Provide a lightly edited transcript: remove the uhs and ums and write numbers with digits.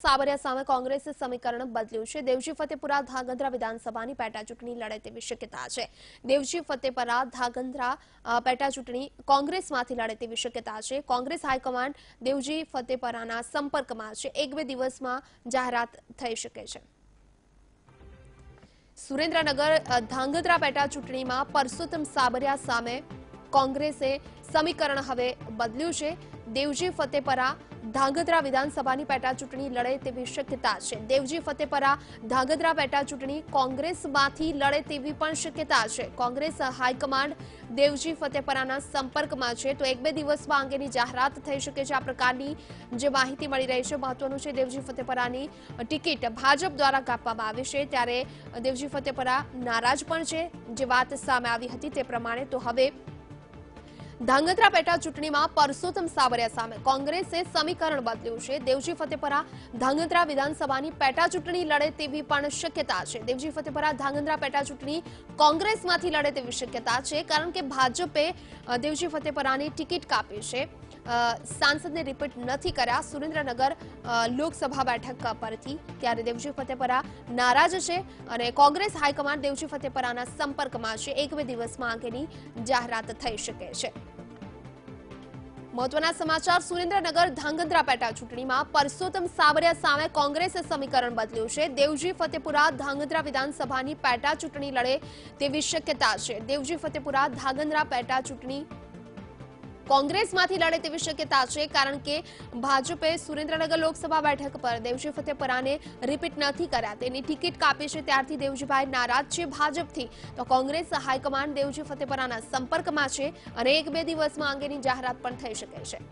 સાબરિયા સામે કોંગ્રેસે સમીકરણ બદલ્યું છે। દેવજી ફતેપુરા ધાંગધ્રા વિધાનસભાની પેટા ચૂંટણી લડે તેવી શક્યતા છે। દેવજી ફતેપુરા ધાંગધ્રા પેટા ચૂંટણી કોંગ્રેસમાંથી લડે તેવી શક્યતા છે। કોંગ્રેસ હાઈકમાન્ડ દેવજી ફતેપુરાના સંપર્કમાં છે। એક બે દિવસમાં જાહેરાત થઈ શકે છે। સુરેન્દ્રનગર ધાંગધ્રા પેટા ચૂંટણીમાં પરસોત્તમ સાબરિયા સામે કોંગ્રેસે સમીકરણ હવે બદલ્યું છે। દેવજી ફતેપુરા ધાંગધ્રા વિધાનસભાની પેટા ચૂંટણી લડે તેવી શક્યતા છે। દેવજી ફતેપુરા ધાંગધ્રા પેટા ચૂંટણી કોંગ્રેસમાંથી લડે તેવી પણ શક્યતા છે। કોંગ્રેસ હાઈકમાન્ડ દેવજી ફતેપુરાના સંપર્કમાં છે, તો એક બે દિવસમાં અંગેની જાહેરાત થઈ શકે છે। આ પ્રકારની જે માહિતી મળી રહી છે, મહત્વનું છે। દેવજી ફતેપુરાની ટિકિટ ભાજપ દ્વારા કાપવામાં આવી છે, ત્યારે દેવજી ફતેપુરા નારાજ પણ છે। જે વાત સામે આવી હતી તે પ્રમાણે તો હવે ધાંગધ્રા પેટા ચૂંટણીમાં પરસોત્તમ સાબરિયા સામે કોંગ્રેસે સમીકરણ બદલ્યું છે। દેવજી ફતેપુરા ધાંગધ્રા વિધાનસભાની પેટા ચૂંટણી લડે તેવી પણ શક્યતા છે। દેવજી ફતેપુરા ધાંગધ્રા પેટા ચૂંટણી કોંગ્રેસમાંથી લડે તેવી શક્યતા છે, કારણ કે ભાજપે દેવજી ફતેપુરાની ટિકિટ કાપી છે। સાંસદને રિપીટ નથી કર્યા સુરેન્દ્રનગર લોકસભા બેઠક પરથી, ત્યારે દેવજી ફતેપુરા નારાજ છે અને કોંગ્રેસ હાઈકમાન્ડ દેવજી ફતેપુરાના સંપર્કમાં છે। એક બે દિવસમાં અંગેની જાહેરાત થઈ શકે છે। મહત્વના સમાચાર સુરેન્દ્રનગર ધાંગધ્રા પેટા ચૂંટણીમાં પરસોત્તમ સાબરિયા સામે કોંગ્રેસે સમીકરણ બદલ્યું છે। દેવજી ફતેપુરા ધાંગધ્રા વિધાનસભાની પેટા ચૂંટણી લડે તેવી શક્યતા છે। દેવજી ફતેપુરા ધાંગધ્રા પેટા ચૂંટણી કોંગ્રેસમાંથી લડે તેવી શક્યતા છે, કારણ કે ભાજપે સુરેન્દ્રનગર લોકસભા બેઠક પર દેવજી ફતેપુરાને રિપીટ નથી કર્યા, તેની ટિકિટ કાપી છે। ત્યારથી દેવજીભાઈ નારાજ છે ભાજપથી, તો કોંગ્રેસ હાઈકમાન્ડ દેવજી ફતેપુરાના સંપર્કમાં છે અને એક બે દિવસમાં અંગેની જાહેરાત પણ થઈ શકે છે।